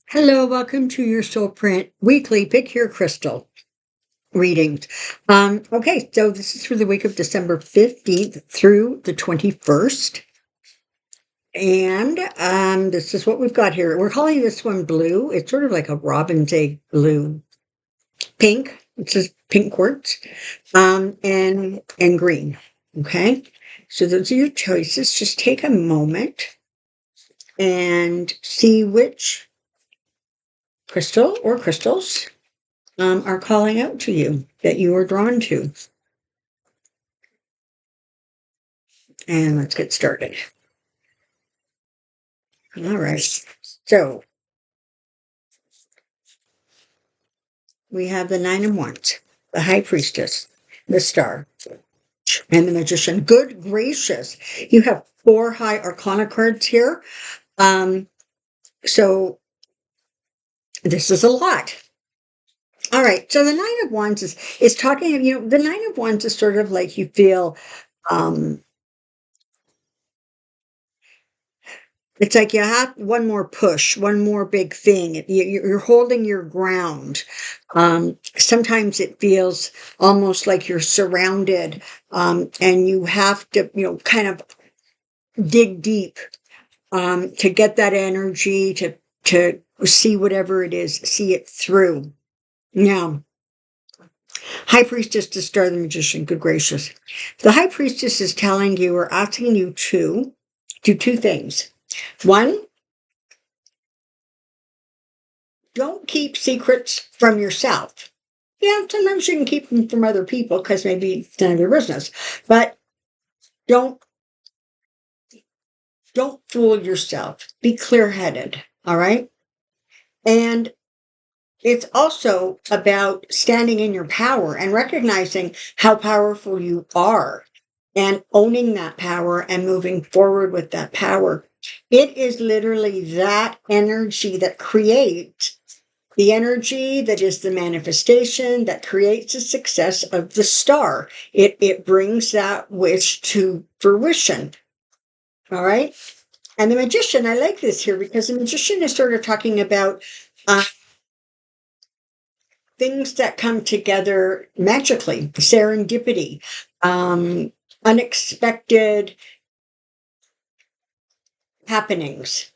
Hello, welcome to your Soulprint weekly Pick Your Crystal readings. Okay, so this is for the week of December 15th through the 21st. And this is what we've got here. We're calling this one blue. It's sort of like a robin's egg blue. Pink, it says pink quartz, and green. Okay, so those are your choices. Just take a moment and see which crystal or crystals are calling out to you that you are drawn to. And let's get started. All right. So we have the Nine of Wands, the High Priestess, the Star, and the Magician. Good gracious. You have 4 high arcana cards here. So this is a lot. All right. So the Nine of Wands is talking, the Nine of Wands is sort of like you feel it's like you have one more push, one more big thing. You're holding your ground. Sometimes it feels almost like you're surrounded, and you have to, kind of dig deep to get that energy to see whatever it is, see it through. Now, High Priestess to Star the Magician, good gracious. The High Priestess is telling you or asking you to do 2 things. One, don't keep secrets from yourself. Yeah, sometimes you can keep them from other people because maybe it's none of your business. But don't fool yourself. Be clear-headed. All right. And it's also about standing in your power and recognizing how powerful you are and owning that power and moving forward with that power. It is literally that energy that creates the energy that is the manifestation that creates the success of the star. It brings that wish to fruition. All right. And the Magician, I like this here because the Magician is sort of talking about things that come together magically, serendipity, unexpected happenings.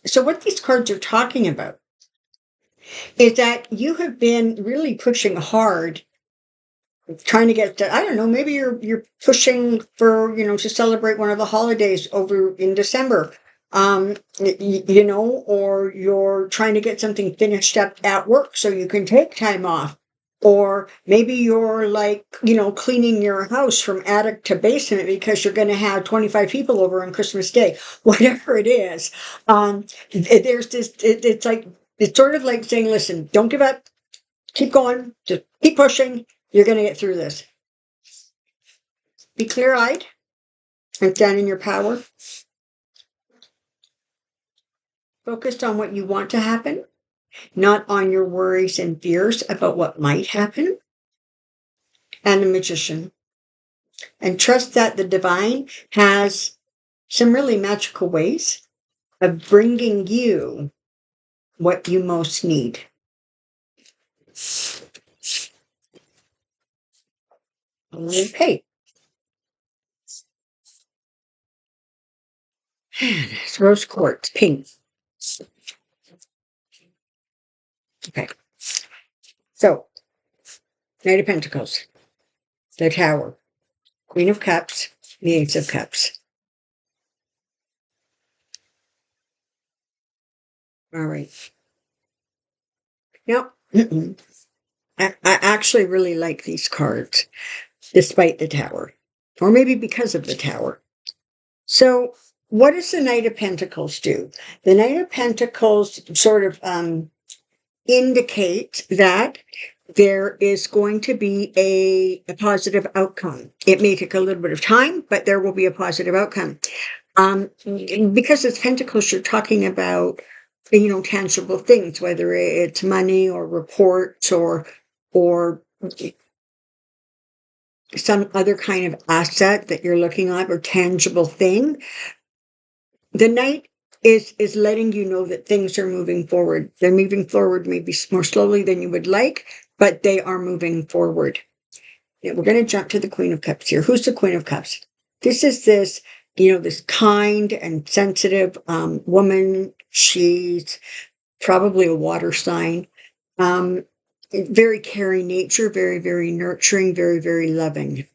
So what these cards are talking about is that you have been really pushing hard, trying to get to, I don't know, maybe you're pushing for, to celebrate one of the holidays over in December. Or you're trying to get something finished up at work so you can take time off. Or maybe you're like, cleaning your house from attic to basement because you're going to have 25 people over on Christmas Day, whatever it is. There's this, it's sort of like saying, listen, don't give up, keep going, just keep pushing. You're going to get through this. Be clear-eyed and stand in your power. Focused on what you want to happen, not on your worries and fears about what might happen. And the Magician. And trust that the divine has some really magical ways of bringing you what you most need. Okay. It's rose quartz, pink. Okay. So, Knight of Pentacles, the Tower, Queen of Cups, the Ace of Cups. All right. Now, I actually really like these cards, despite the Tower, or maybe because of the Tower. So, what does the Knight of Pentacles do? The Knight of Pentacles sort of indicate that there is going to be a positive outcome. It may take a little bit of time, but there will be a positive outcome. Because it's Pentacles, you're talking about, tangible things, whether it's money or reports or some other kind of asset that you're looking at or tangible thing. The Knight is letting you know that things are moving forward. They're moving forward maybe more slowly than you would like, but they are moving forward. Yeah, we're going to jump to the Queen of Cups here. Who's the Queen of Cups? This is this, this kind and sensitive woman. She's probably a water sign. Um, very caring nature, very, very nurturing, very, very loving.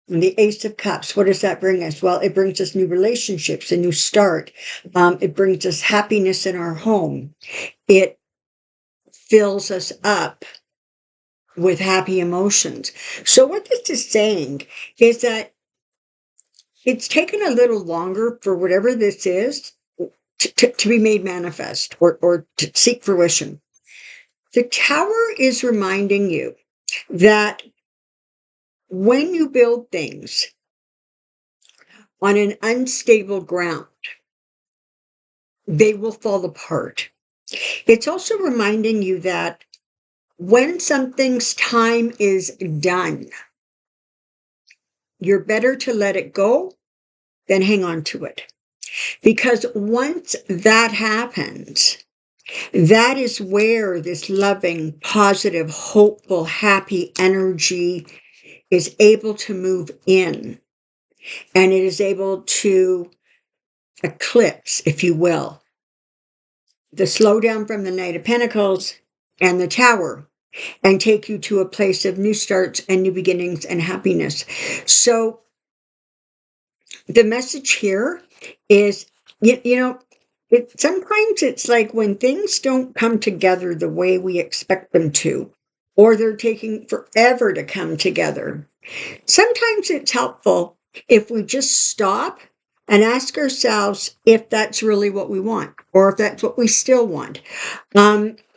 And the Ace of Cups, what does that bring us? Well, it brings us new relationships, a new start. It brings us happiness in our home. It fills us up with happy emotions. So what this is saying is that it's taken a little longer for whatever this is to be made manifest or to seek fruition. The Tower is reminding you that when you build things on an unstable ground, they will fall apart. It's also reminding you that when something's time is done, you're better to let it go than hang on to it. Because once that happens, that is where this loving, positive, hopeful, happy energy is able to move in. And it is able to eclipse, if you will, the slowdown from the Knight of Pentacles and the Tower, and take you to a place of new starts and new beginnings and happiness. So the message here is, sometimes it's like when things don't come together the way we expect them to, or they're taking forever to come together. Sometimes it's helpful if we just stop and ask ourselves if that's really what we want, or if that's what we still want.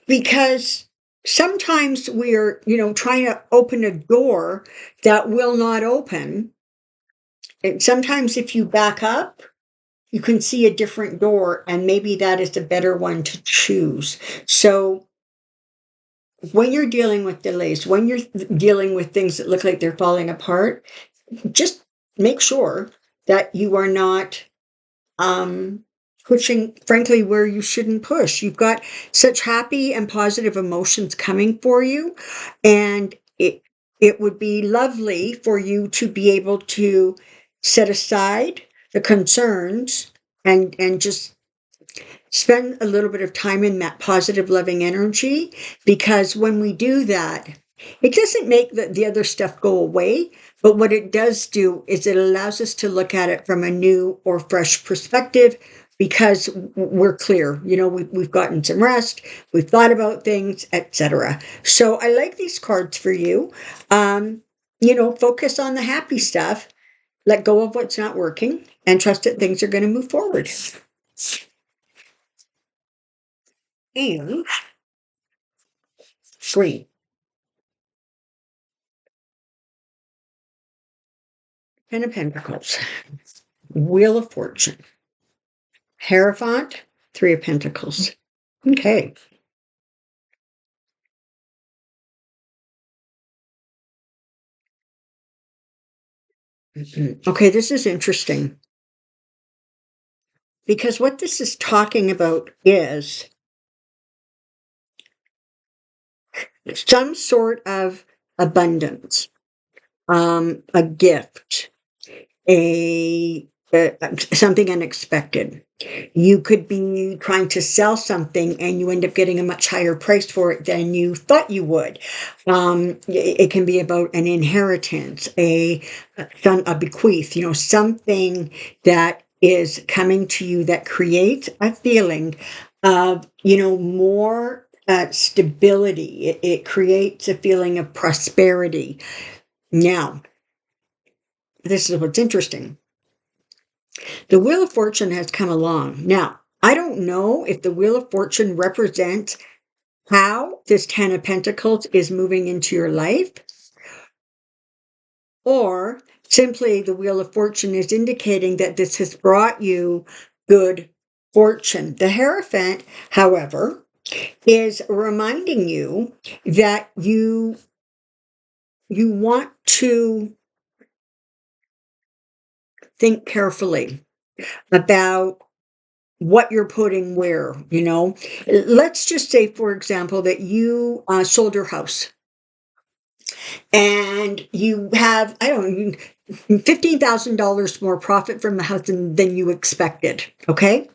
Because sometimes we are, trying to open a door that will not open. And sometimes if you back up, you can see a different door, and maybe that is a better one to choose. So when you're dealing with delays, when you're dealing with things that look like they're falling apart, just make sure that you are not pushing, frankly, where you shouldn't push. You've got such happy and positive emotions coming for you, and it would be lovely for you to be able to set aside the concerns and just spend a little bit of time in that positive, loving energy, because when we do that, it doesn't make the other stuff go away, but what it does do is it allows us to look at it from a new or fresh perspective, because we're clear, we've gotten some rest, we've thought about things, etc. So I like these cards for you. Focus on the happy stuff, let go of what's not working, and trust that things are going to move forward. And green. Ten of Pentacles. Wheel of Fortune. Hierophant. Three of Pentacles. Okay. Okay, this is interesting. Because what this is talking about is some sort of abundance, a gift, a something unexpected. You could be trying to sell something and you end up getting a much higher price for it than you thought you would. It can be about an inheritance, a bequeath, something that is coming to you that creates a feeling of, more stability. It creates a feeling of prosperity. Now, this is what's interesting. The Wheel of Fortune has come along. Now, I don't know if the Wheel of Fortune represents how this Ten of Pentacles is moving into your life, or simply the Wheel of Fortune is indicating that this has brought you good fortune. The Hierophant, however, is reminding you that you want to think carefully about what you're putting where, you know. Let's just say, for example, that you sold your house and you have, I don't know, $15,000 more profit from the house than you expected. Okay.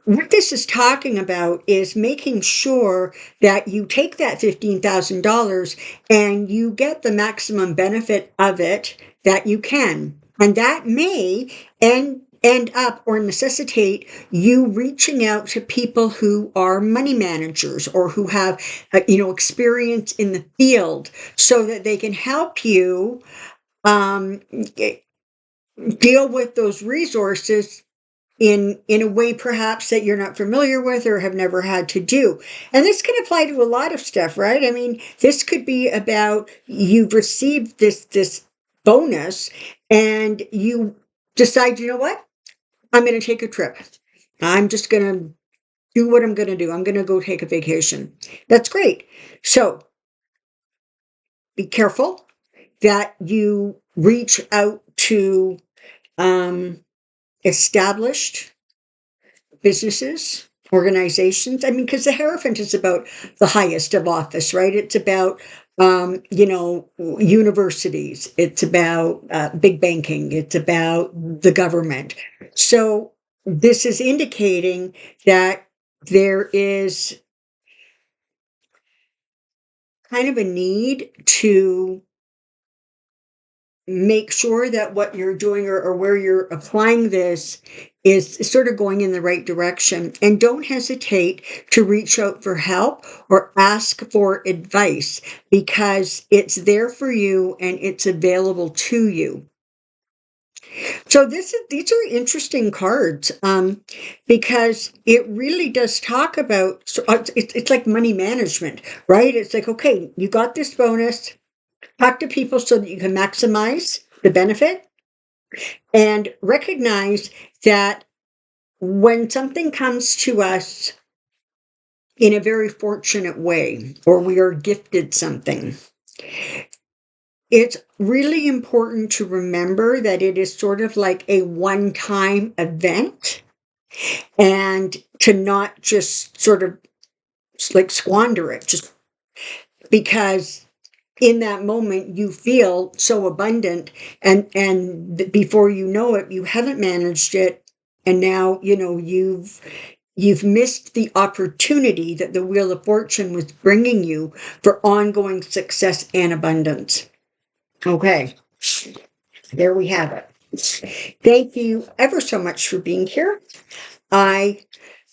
What this is talking about is making sure that you take that $15,000 and you get the maximum benefit of it that you can. And that may end up or necessitate you reaching out to people who are money managers or who have experience in the field so that they can help you um, deal with those resources in a way perhaps that you're not familiar with or have never had to do. And this can apply to a lot of stuff, right? I mean, this could be about you've received this bonus and you decide, you know what? I'm going to take a trip. I'm just going to do what I'm going to do. I'm going to go take a vacation. That's great. So be careful that you reach out to established businesses, organizations. I mean, because the Hierophant is about the highest of office, right? It's about, universities. It's about big banking. It's about the government. So this is indicating that there is kind of a need to make sure that what you're doing or where you're applying this is sort of going in the right direction. And don't hesitate to reach out for help or ask for advice because it's there for you and it's available to you. So these are interesting cards because it really does talk about, so it's like money management, right? It's like, okay, you got this bonus. Talk to people so that you can maximize the benefit and recognize that when something comes to us in a very fortunate way, or we are gifted something, it's really important to remember that it is sort of like a one-time event and to not just sort of like squander it, just because in that moment you feel so abundant and before you know it you haven't managed it and now you've missed the opportunity that the wheel of fortune was bringing you for ongoing success and abundance. Okay, there we have it. Thank you ever so much for being here. I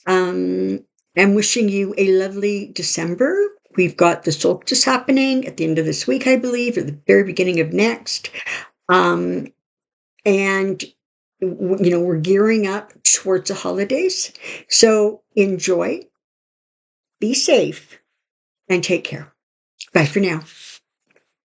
am wishing you a lovely December. We've got the solstice happening at the end of this week, I believe, or the very beginning of next. And, we're gearing up towards the holidays. So enjoy, be safe, and take care. Bye for now.